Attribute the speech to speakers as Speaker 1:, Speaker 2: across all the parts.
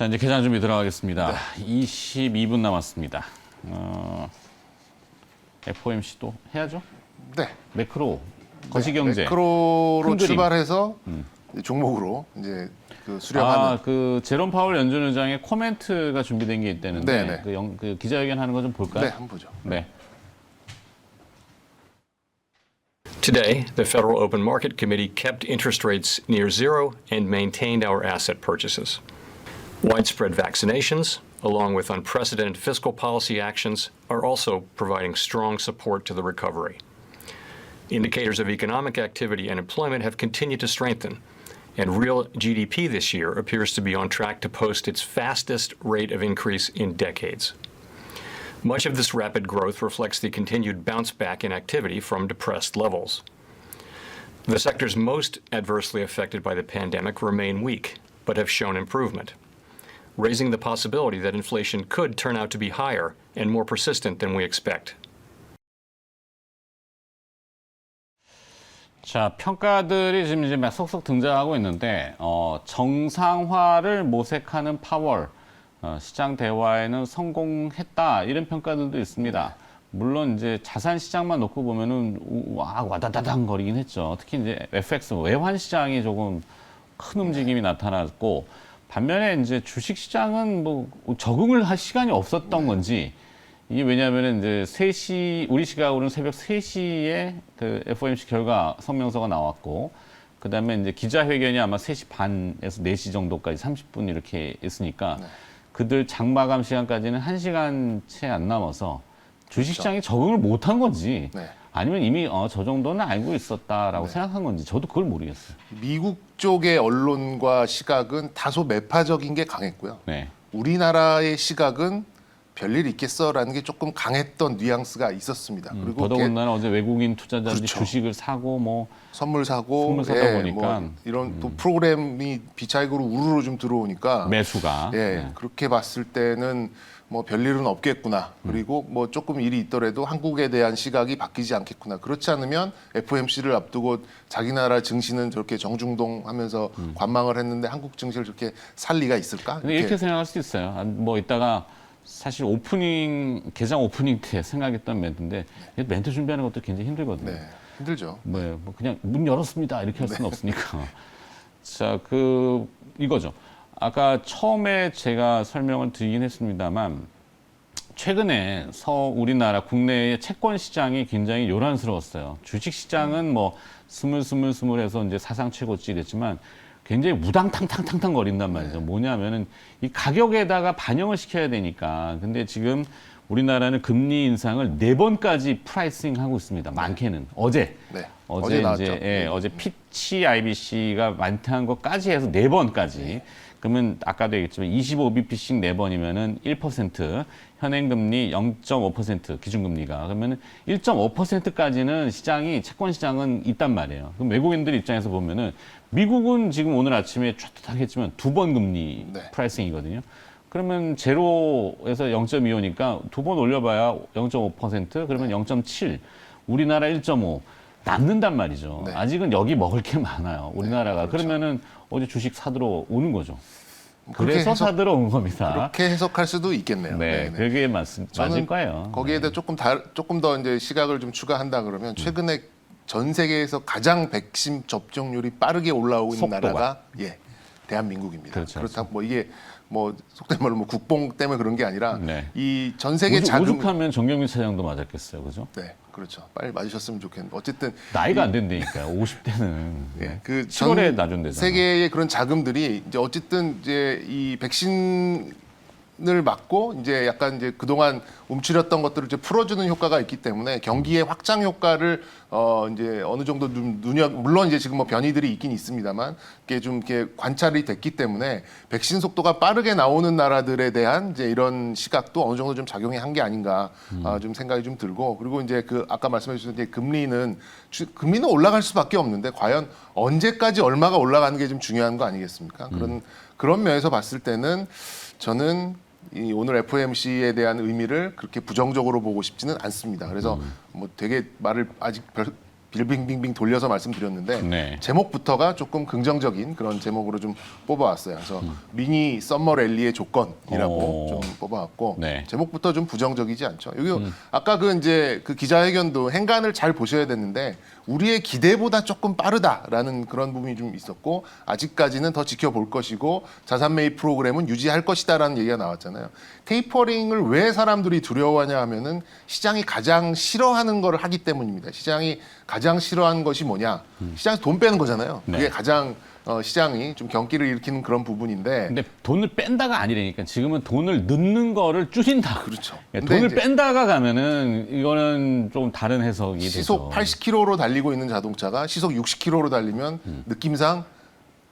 Speaker 1: 자, 이제 계산 준비 들어가겠습니다. 네. 22분 남았습니다. FOMC도 해야죠?
Speaker 2: 네.
Speaker 1: 매크로, 거시경제.
Speaker 2: 네, 매크로로 출발해서 종목으로 이제 그 수렴하는.
Speaker 1: 그 제롬 파월 연준 의장의 코멘트가 준비된 게 있다는데
Speaker 2: 네, 네.
Speaker 1: 그 기자회견 하는 거 좀 볼까요?
Speaker 2: 네, 한번 보죠.
Speaker 1: 네.
Speaker 3: Today, the Federal Open Market Committee kept interest rates near zero and maintained our asset purchases. Widespread vaccinations, along with unprecedented fiscal policy actions, are also providing strong support to the recovery. Indicators of economic activity and employment have continued to strengthen, and real GDP this year appears to be on track to post its fastest rate of increase in decades. Much of this rapid growth reflects the continued bounce back in activity from depressed levels. The sectors most adversely affected by the pandemic remain weak, but have shown improvement, raising the possibility that inflation could turn out to be higher and more persistent than we expect.
Speaker 1: 자, 평가들이 지금 이제 막 속속 등장하고 있는데 정상화를 모색하는 파월. 시장 대화에는 성공했다 이런 평가들도 있습니다. 물론 이제 자산 시장만 놓고 보면은 와다다당 거리긴 했죠. 특히 이제 FX 외환 시장이 조금 큰 움직임이 나타났고 반면에 이제 주식 시장은 뭐 적응을 할 시간이 없었던 건지 이게 왜냐하면 이제 3시 우리 시각으로는 새벽 3시에 그 FOMC 결과 성명서가 나왔고. 그다음에 이제 기자회견이 아마 3시 반에서 4시 정도까지 30분 이렇게 있으니까 그들 장마감 시간까지는 1시간 채 안 남아서 주식시장이 적응을 못한 건지 아니면 이미 저 정도는 알고 있었다라고 생각한 건지 저도 그걸 모르겠어요.
Speaker 2: 미국 쪽의 언론과 시각은 다소 매파적인 게 강했고요.
Speaker 1: 네.
Speaker 2: 우리나라의 시각은 별일 있겠어라는 게 조금 강했던 뉘앙스가 있었습니다. 그리고
Speaker 1: 더더군다나 어제 외국인 투자자들이
Speaker 2: 그렇죠.
Speaker 1: 주식을 사고 뭐
Speaker 2: 선물 사고
Speaker 1: 사다 보니까
Speaker 2: 뭐 이런 또 프로그램이 비차익으로 우르르 좀 들어오니까
Speaker 1: 매수가
Speaker 2: 그렇게 봤을 때는 뭐 별일은 없겠구나. 그리고 뭐 조금 일이 있더라도 한국에 대한 시각이 바뀌지 않겠구나. 그렇지 않으면 FOMC를 앞두고 자기 나라 증시는 저렇게 정중동하면서 관망을 했는데 한국 증시를 저렇게 살 리가 있을까?
Speaker 1: 근데 이렇게 생각할 수도 있어요. 뭐 이따가 사실 개장 오프닝 때 생각했던 멘트인데 멘트 준비하는 것도 굉장히 힘들거든요.
Speaker 2: 네, 힘들죠.
Speaker 1: 뭐 그냥 문 열었습니다 이렇게 할 수는 없으니까. 자, 이거죠. 아까 처음에 제가 설명을 드리긴 했습니다만 최근에 우리나라 국내의 채권 시장이 굉장히 요란스러웠어요. 주식 시장은 뭐 스물스물해서 이제 사상 최고치 됐지만 굉장히 우당탕탕탕탕 거린단 말이죠. 뭐냐면은 이 가격에다가 반영을 시켜야 되니까. 근데 지금 우리나라는 금리 인상을 4번까지 프라이싱 하고 있습니다. 많게는. 어제
Speaker 2: 나왔죠.
Speaker 1: 이제 어제 피치 IBC가 많다는 것까지 해서 4번까지. 그러면 아까도 얘기했지만 25bp씩 4번이면은 1%, 현행 금리 0.5% 기준금리가 그러면은 1.5%까지는 채권 시장은 있단 말이에요. 그럼 외국인들 입장에서 보면은 미국은 지금 오늘 아침에 쫙 했지만 2번 금리 프라이싱이거든요. 그러면 제로에서 0.25니까 2번 올려봐야 0.5%, 그러면 0.7, 우리나라 1.5 남는단 말이죠. 아직은 여기 먹을 게 많아요. 우리나라가.
Speaker 2: 그렇죠.
Speaker 1: 그러면은 어제 주식 사들어 오는 거죠. 그래서 사들어 온 겁니다.
Speaker 2: 그렇게 해석할 수도 있겠네요.
Speaker 1: 네, 그게 맞을 거예요.
Speaker 2: 거기에 대해 조금 더 이제 시각을 좀 추가한다 그러면 최근에 전 세계에서 가장 백신 접종률이 빠르게 올라오고 있는 나라가 대한민국입니다.
Speaker 1: 그렇죠.
Speaker 2: 그렇다고 뭐 이게 뭐 속된 말로 뭐 국뽕 때문에 그런 게 아니라 이 전 세계
Speaker 1: 오죽하면 정경민 차장도 맞았겠어요, 그죠?
Speaker 2: 네, 그렇죠. 빨리 맞으셨으면 좋겠는데 어쨌든
Speaker 1: 나이가 안 된다니까요. 50대는
Speaker 2: 그
Speaker 1: 7월에 낮은데잖아요.
Speaker 2: 세계의 그런 자금들이 이제 어쨌든 이제 이 백신을 맞고 이제 약간 이제 그동안 움츠렸던 것들을 이제 풀어주는 효과가 있기 때문에 경기의 확장 효과를 이제 어느 정도 좀 물론 이제 지금 뭐 변이들이 있긴 있습니다만 이게 좀 이렇게 관찰이 됐기 때문에 백신 속도가 빠르게 나오는 나라들에 대한 이제 이런 시각도 어느 정도 좀 작용이 한 게 아닌가 좀 생각이 좀 들고 그리고 이제 아까 말씀해 주신 이제 금리는 올라갈 수밖에 없는데 과연 언제까지 얼마가 올라가는 게 좀 중요한 거 아니겠습니까? 그런 면에서 봤을 때는 저는 오늘 FOMC에 대한 의미를 그렇게 부정적으로 보고 싶지는 않습니다. 그래서 뭐 되게 말을 아직 빌빙빙빙 돌려서 말씀드렸는데
Speaker 1: 네.
Speaker 2: 제목부터가 조금 긍정적인 그런 제목으로 좀 뽑아왔어요. 그래서 미니 썸머 랠리의 조건이라고
Speaker 1: 오.
Speaker 2: 좀 뽑아왔고
Speaker 1: 네.
Speaker 2: 제목부터 좀 부정적이지 않죠. 여기 아까 그 이제 그 기자회견도 행간을 잘 보셔야 됐는데 우리의 기대보다 조금 빠르다라는 그런 부분이 좀 있었고 아직까지는 더 지켜볼 것이고 자산 매입 프로그램은 유지할 것이다라는 얘기가 나왔잖아요. 테이퍼링을 왜 사람들이 두려워하냐 하면은 시장이 가장 싫어하는 걸 하기 때문입니다. 시장이 가장 싫어하는 것이 뭐냐? 시장에서 돈 빼는 거잖아요. 그게
Speaker 1: 네.
Speaker 2: 가장 시장이 좀 경기를 일으키는 그런 부분인데
Speaker 1: 근데 돈을 뺀다가 아니라니까 지금은 돈을 넣는 거를 줄인다.
Speaker 2: 그렇죠.
Speaker 1: 그러니까
Speaker 2: 근데
Speaker 1: 돈을
Speaker 2: 이제
Speaker 1: 뺀다가 가면은 이거는 좀 다른 해석이
Speaker 2: 시속
Speaker 1: 되죠.
Speaker 2: 80km로 달리고 있는 자동차가 시속 60km로 달리면 느낌상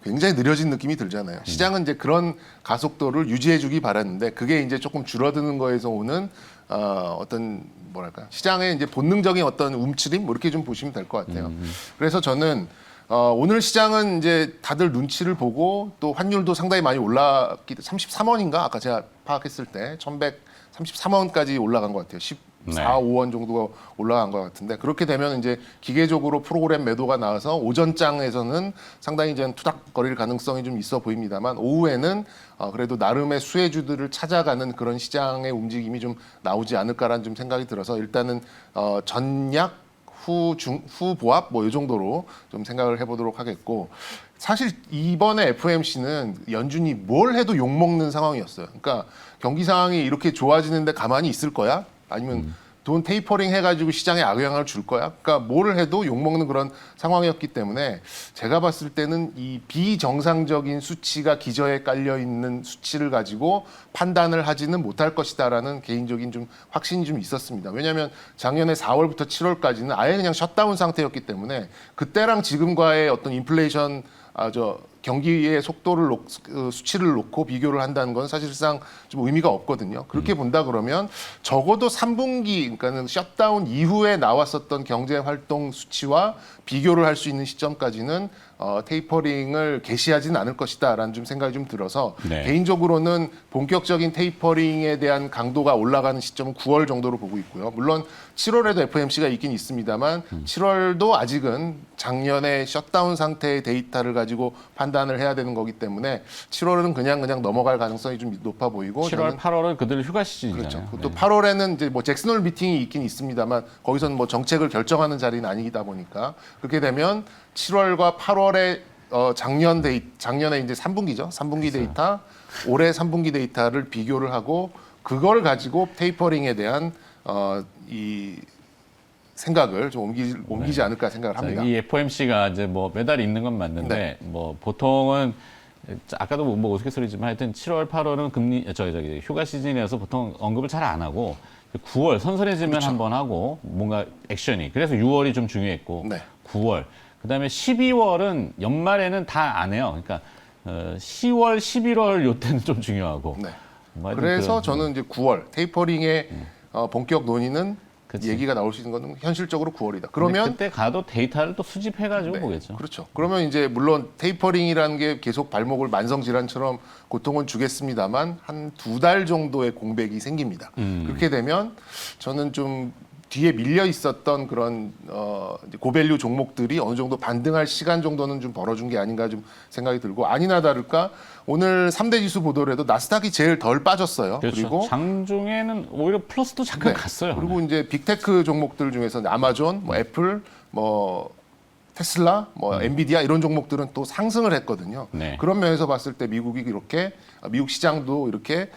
Speaker 2: 굉장히 느려진 느낌이 들잖아요. 시장은 이제 그런 가속도를 유지해주기 바랐는데 그게 이제 조금 줄어드는 거에서 오는 어떤 뭐랄까 시장의 이제 본능적인 어떤 움츠림 뭐 이렇게 좀 보시면 될 것 같아요. 그래서 저는 오늘 시장은 이제 다들 눈치를 보고 또 환율도 상당히 많이 올랐기 33원인가 아까 제가 파악했을 때 1133원까지 올라간 것 같아요. 14,
Speaker 1: 네.
Speaker 2: 5원 정도가 올라간 것 같은데 그렇게 되면 이제 기계적으로 프로그램 매도가 나와서 오전장에서는 상당히 이제 투닥거릴 가능성이 좀 있어 보입니다만 오후에는 그래도 나름의 수혜주들을 찾아가는 그런 시장의 움직임이 좀 나오지 않을까라는 좀 생각이 들어서 일단은 전약 후 보합 뭐 이 정도로 좀 생각을 해보도록 하겠고 사실 이번에 FOMC는 연준이 뭘 해도 욕 먹는 상황이었어요. 그러니까 경기 상황이 이렇게 좋아지는데 가만히 있을 거야? 아니면 돈 테이퍼링 해가지고 시장에 악영향을 줄 거야? 그러니까 뭘 해도 욕 먹는 그런 상황이었기 때문에 제가 봤을 때는 이 비정상적인 수치가 기저에 깔려 있는 수치를 가지고 판단을 하지는 못할 것이다라는 개인적인 좀 확신이 좀 있었습니다. 왜냐하면 작년에 4월부터 7월까지는 아예 그냥 셧다운 상태였기 때문에 그때랑 지금과의 어떤 인플레이션 경기의 속도를 수치를 놓고 비교를 한다는 건 사실상 좀 의미가 없거든요. 그렇게 본다 그러면 적어도 3분기 그러니까는 셧다운 이후에 나왔었던 경제 활동 수치와 비교를 할 수 있는 시점까지는 테이퍼링을 개시하지는 않을 것이다라는 좀 생각이 좀 들어서
Speaker 1: 네.
Speaker 2: 개인적으로는 본격적인 테이퍼링에 대한 강도가 올라가는 시점은 9월 정도로 보고 있고요. 물론 7월에도 FOMC가 있긴 있습니다만 7월도 아직은 작년에 셧다운 상태의 데이터를 가지고 판단을 해야 되는 거기 때문에 7월은 그냥 넘어갈 가능성이 좀 높아 보이고
Speaker 1: 7월, 8월은 그들 휴가 시즌이잖아요.
Speaker 2: 그렇죠. 또 8월에는 이제 뭐 잭슨홀 미팅이 있긴 있습니다만 거기서는 뭐 정책을 결정하는 자리는 아니다 보니까 그렇게 되면 7월과 8월에 작년에 이제 3분기죠. 3분기 데이터, 올해 3분기 데이터를 비교를 하고 그걸 가지고 테이퍼링에 대한 이 생각을 좀 옮기지 않을까 생각을 합니다.
Speaker 1: 이 FOMC가 이제 뭐 매달 있는 건 맞는데
Speaker 2: 네.
Speaker 1: 뭐 보통은 아까도 뭐 우스갯소리지만 하여튼 7월, 8월은 금리 휴가 시즌이어서 보통 언급을 잘 안 하고 9월 선선해지면
Speaker 2: 그렇죠.
Speaker 1: 한번 하고 뭔가 액션이 그래서 6월이 좀 중요했고
Speaker 2: 네.
Speaker 1: 9월 그다음에 12월은 연말에는 다 안 해요. 그러니까 10월, 11월 요때는 좀 중요하고.
Speaker 2: 네.
Speaker 1: 뭐 하여튼
Speaker 2: 그래서
Speaker 1: 그런-
Speaker 2: 저는 이제 9월 테이퍼링의 본격 논의는
Speaker 1: 그치.
Speaker 2: 얘기가 나올 수 있는 거는 현실적으로 9월이다.
Speaker 1: 근데
Speaker 2: 그러면
Speaker 1: 그때 가도 데이터를 또 수집해가지고 보겠죠.
Speaker 2: 그렇죠. 그러면 이제 물론 테이퍼링이라는 게 계속 발목을 만성질환처럼 고통은 주겠습니다만 한 2달 정도의 공백이 생깁니다. 그렇게 되면 저는 좀 뒤에 밀려 있었던 그런 이제 고밸류 종목들이 어느 정도 반등할 시간 정도는 좀 벌어준 게 아닌가 좀 생각이 들고 아니나 다를까 오늘 3대 지수 보더라도 나스닥이 제일 덜 빠졌어요.
Speaker 1: 그렇죠.
Speaker 2: 그리고
Speaker 1: 장중에는 오히려 플러스도 잠깐
Speaker 2: 네.
Speaker 1: 갔어요.
Speaker 2: 그리고 이제 빅테크 종목들 중에서 아마존, 뭐 애플, 뭐 테슬라, 뭐 엔비디아 이런 종목들은 또 상승을 했거든요.
Speaker 1: 네.
Speaker 2: 그런 면에서 봤을 때 미국 시장도 이렇게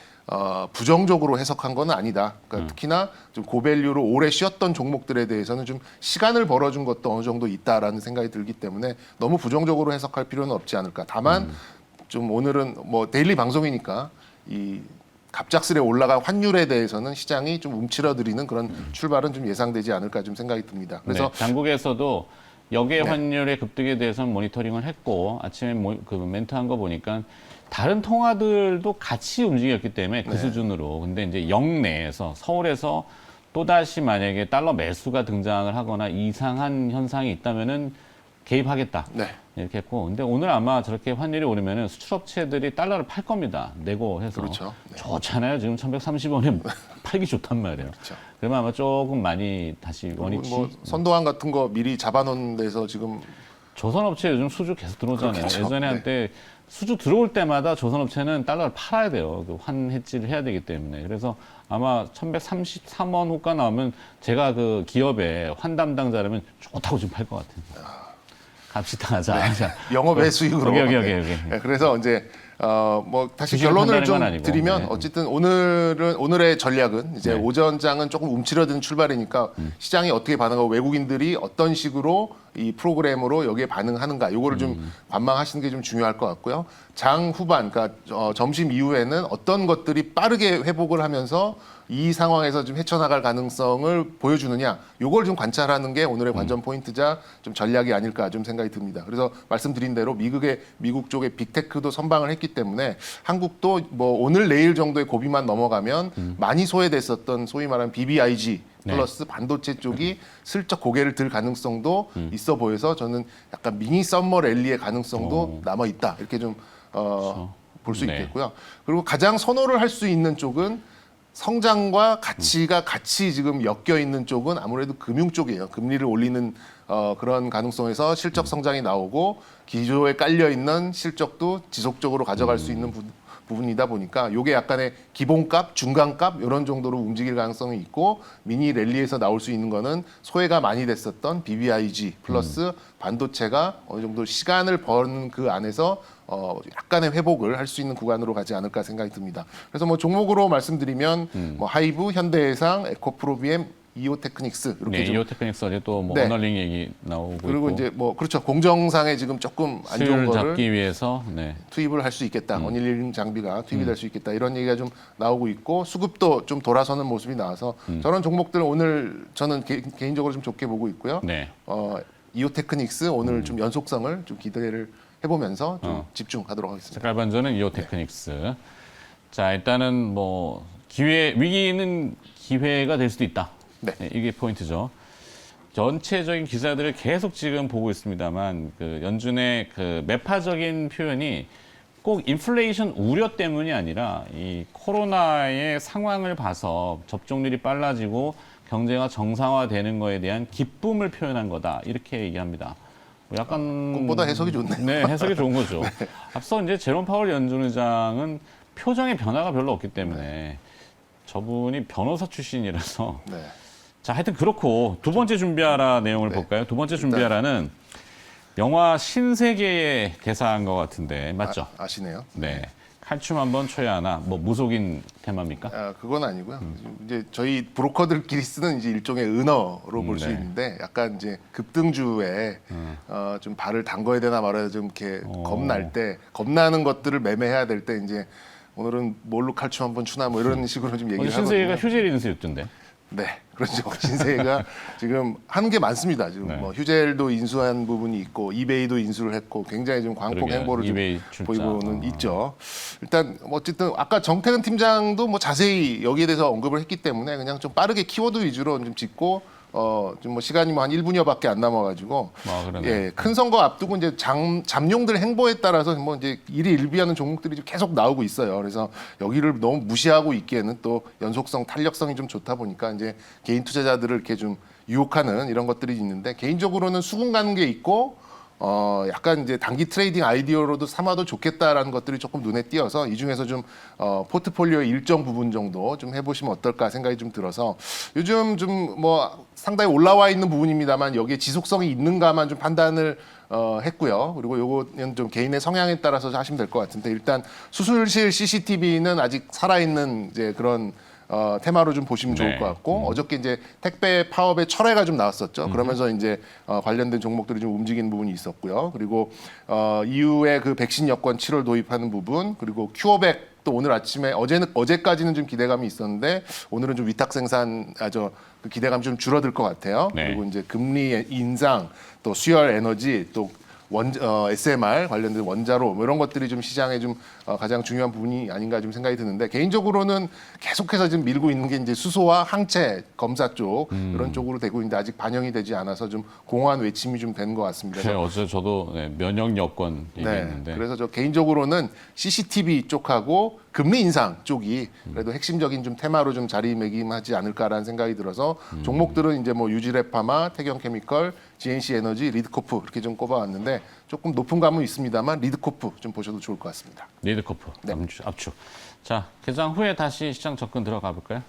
Speaker 2: 부정적으로 해석한 건 아니다. 그러니까 특히나 좀 고밸류로 오래 쉬었던 종목들에 대해서는 좀 시간을 벌어준 것도 어느 정도 있다라는 생각이 들기 때문에 너무 부정적으로 해석할 필요는 없지 않을까. 다만 좀 오늘은 뭐 데일리 방송이니까 이 갑작스레 올라간 환율에 대해서는 시장이 좀 움츠러들이는 그런 출발은 좀 예상되지 않을까 좀 생각이 듭니다. 그래서
Speaker 1: 네, 당국에서도 역의
Speaker 2: 네.
Speaker 1: 환율의 급등에 대해서는 모니터링을 했고 아침에 그 멘트한 거 보니까 다른 통화들도 같이 움직였기 때문에 그
Speaker 2: 네.
Speaker 1: 수준으로. 근데 이제 역 내에서 서울에서 또다시 만약에 달러 매수가 등장을 하거나 이상한 현상이 있다면은 개입하겠다.
Speaker 2: 네.
Speaker 1: 이렇게 했고, 근데 오늘 아마 저렇게 환율이 오르면은 수출업체들이 달러를 팔 겁니다. 내고 해서.
Speaker 2: 그렇죠. 네.
Speaker 1: 좋잖아요. 지금 1,130원에 팔기 좋단 말이에요.
Speaker 2: 그렇죠.
Speaker 1: 그러면 아마 조금 많이 다시 원위치.
Speaker 2: 뭐 선도항 같은 거 미리 잡아놓은 데서 지금
Speaker 1: 조선업체 요즘 수주 계속 들어오잖아요.
Speaker 2: 그렇겠죠.
Speaker 1: 예전에
Speaker 2: 네.
Speaker 1: 한때 수주 들어올 때마다 조선업체는 달러를 팔아야 돼요. 그 환해지를 해야 되기 때문에. 그래서 아마 1,133원 호가 나오면 제가 그 기업의 환 담당자라면 좋다고 좀 팔 것 같아요. 갑시다 하자. 자,
Speaker 2: 영업외 수익으로.
Speaker 1: 여기.
Speaker 2: 네, 그래서 이제 뭐 다시
Speaker 1: 주식을
Speaker 2: 결론을
Speaker 1: 판단하는
Speaker 2: 좀
Speaker 1: 건 아니고.
Speaker 2: 드리면
Speaker 1: 네.
Speaker 2: 어쨌든 오늘의 전략은 이제
Speaker 1: 네.
Speaker 2: 오전장은 조금 움츠러든 출발이니까 시장이 어떻게 반응하고 외국인들이 어떤 식으로 이 프로그램으로 여기에 반응하는가 요거를 좀 관망하시는 게 좀 중요할 것 같고요. 장 후반 그러니까 점심 이후에는 어떤 것들이 빠르게 회복을 하면서 이 상황에서 좀 헤쳐나갈 가능성을 보여주느냐 요걸 좀 관찰하는 게 오늘의 관전 포인트자 좀 전략이 아닐까 좀 생각이 듭니다. 그래서 말씀드린 대로 미국 쪽의 빅테크도 선방을 했기 때문에 한국도 뭐 오늘 내일 정도의 고비만 넘어가면 많이 소외됐었던 소위 말하는 BBIG 플러스 반도체 쪽이 슬쩍 고개를 들 가능성도 있어 보여서 저는 약간 미니 썸머 랠리의 가능성도 남아 있다 이렇게 좀 볼 수
Speaker 1: 네.
Speaker 2: 있겠고요. 그리고 가장 선호를 할 수 있는 쪽은 성장과 가치가 같이 지금 엮여 있는 쪽은 아무래도 금융 쪽이에요. 금리를 올리는 그런 가능성에서 실적 성장이 나오고 기조에 깔려 있는 실적도 지속적으로 가져갈 수 있는 부분이다 보니까 이게 약간의 기본값, 중간값 이런 정도로 움직일 가능성이 있고 미니 랠리에서 나올 수 있는 거는 소외가 많이 됐었던 BBIG 플러스 반도체가 어느 정도 시간을 버는 그 안에서 약간의 회복을 할 수 있는 구간으로 가지 않을까 생각이 듭니다. 그래서 뭐 종목으로 말씀드리면 뭐 하이브, 현대해상, 에코프로비엠, 이오테크닉스 이렇게
Speaker 1: 네,
Speaker 2: 좀
Speaker 1: 이오테크닉스 어제 또뭐
Speaker 2: 네.
Speaker 1: 언어링 얘기 나오고
Speaker 2: 그리고
Speaker 1: 있고
Speaker 2: 이제 뭐 그렇죠 공정상에 지금 조금 안 좋은
Speaker 1: 수율
Speaker 2: 거를
Speaker 1: 잡기 위해서 네.
Speaker 2: 투입을 할 수 있겠다. 언일링 장비가 투입이 될 수 있겠다. 이런 얘기가 좀 나오고 있고 수급도 좀 돌아서는 모습이 나와서 저런 종목들 오늘 저는 개인적으로 좀 좋게 보고 있고요.
Speaker 1: 네.
Speaker 2: 이오테크닉스 오늘 좀 연속성을 좀 기대를 해보면서 좀 집중하도록 하겠습니다.
Speaker 1: 색깔 반전은 이오테크닉스. 자, 일단은 뭐 위기는 기회가 될 수도 있다.
Speaker 2: 네.
Speaker 1: 이게 포인트죠. 전체적인 기사들을 계속 지금 보고 있습니다만 그 연준의 그 매파적인 표현이 꼭 인플레이션 우려 때문이 아니라 이 코로나의 상황을 봐서 접종률이 빨라지고 경제가 정상화되는 거에 대한 기쁨을 표현한 거다. 이렇게 얘기합니다. 뭐 약간
Speaker 2: 꿈보다 해석이 좋네.
Speaker 1: 네, 해석이 좋은 거죠. 앞서 이제 제롬 파월 연준 의장은 표정의 변화가 별로 없기 때문에 저분이 변호사 출신이라서
Speaker 2: 네.
Speaker 1: 자, 하여튼 그렇고 두 번째 준비하라 내용을
Speaker 2: 네.
Speaker 1: 볼까요? 두 번째 준비하라는 영화 신세계의 대사인 것 같은데 맞죠?
Speaker 2: 아시네요.
Speaker 1: 네. 칼춤 한번 쳐야 하나? 뭐 무속인 테마입니까?
Speaker 2: 그건 아니고요. 이제 저희 브로커들끼리 쓰는 이제 일종의 은어로 볼 수
Speaker 1: 네.
Speaker 2: 있는데 약간 이제 급등주에 좀 발을 담궈야 되나 말아야 좀 이렇게 겁날 때 겁나는 것들을 매매해야 될 때 이제 오늘은 뭘로 칼춤 한번 추나 뭐 이런 식으로 좀 얘기를
Speaker 1: 어제 신세계가
Speaker 2: 하거든요.
Speaker 1: 휴젤 인수였던데.
Speaker 2: 네, 그렇죠. 신세계가 지금 하는 게 많습니다. 지금
Speaker 1: 네.
Speaker 2: 뭐 휴젤도 인수한 부분이 있고 이베이도 인수를 했고 굉장히 좀 광폭
Speaker 1: 그러게요.
Speaker 2: 행보를 좀
Speaker 1: 이베이 출자.
Speaker 2: 보이고는 있죠. 일단 뭐 어쨌든 아까 정태근 팀장도 뭐 자세히 여기에 대해서 언급을 했기 때문에 그냥 좀 빠르게 키워드 위주로 좀 짚고 좀 뭐 시간이 뭐 한 1분여밖에 안 남아가지고
Speaker 1: 그러네.
Speaker 2: 예, 큰 선거 앞두고 이제 잠룡들 행보에 따라서 뭐 이제 일이 일비하는 종목들이 좀 계속 나오고 있어요. 그래서 여기를 너무 무시하고 있기에는 또 연속성, 탄력성이 좀 좋다 보니까 이제 개인 투자자들을 이렇게 좀 유혹하는 이런 것들이 있는데 개인적으로는 수긍 가는 게 있고 약간 이제 단기 트레이딩 아이디어로도 삼아도 좋겠다라는 것들이 조금 눈에 띄어서 이 중에서 좀 포트폴리오의 일정 부분 정도 좀 해보시면 어떨까 생각이 좀 들어서 요즘 좀 뭐 상당히 올라와 있는 부분입니다만 여기에 지속성이 있는가만 좀 판단을 했고요. 그리고 요거는 좀 개인의 성향에 따라서 하시면 될 것 같은데 일단 수술실 CCTV는 아직 살아있는 이제 그런 테마로 좀 보시면 좋을
Speaker 1: 네.
Speaker 2: 것 같고 어저께 이제 택배 파업의 철회가 좀 나왔었죠. 그러면서 이제 관련된 종목들이 좀 움직이는 부분이 있었고요. 그리고 이후에 그 백신 여권 7월 도입하는 부분 그리고 큐어백 또 오늘 아침에 어제까지는 좀 기대감이 있었는데 오늘은 좀 위탁 생산 그 기대감이 좀 줄어들 것 같아요.
Speaker 1: 네.
Speaker 2: 그리고 이제 금리 인상 또 수열 에너지 또 SMR 관련된 원자로 뭐 이런 것들이 좀 시장에 좀 가장 중요한 부분이 아닌가 좀 생각이 드는데 개인적으로는 계속해서 지금 밀고 있는 게 이제 수소와 항체 검사 쪽 이런 쪽으로 되고 있는데 아직 반영이 되지 않아서 좀 공허한 외침이 좀 된 것 같습니다.
Speaker 1: 그래서 어제 저도 면역 여건 얘기했는데
Speaker 2: 그래서 저 개인적으로는 CCTV 쪽하고 금리 인상 쪽이 그래도 핵심적인 좀 테마로 좀 자리매김하지 않을까라는 생각이 들어서 종목들은 이제 뭐 유지레파마, 태경케미컬, GNC 에너지, 리드코프 이렇게 좀 꼽아왔는데 조금 높은 감은 있습니다만 리드코프 좀 보셔도 좋을 것 같습니다.
Speaker 1: 리드코프 압축. 자, 개장 후에 다시 시장 접근 들어가 볼까요?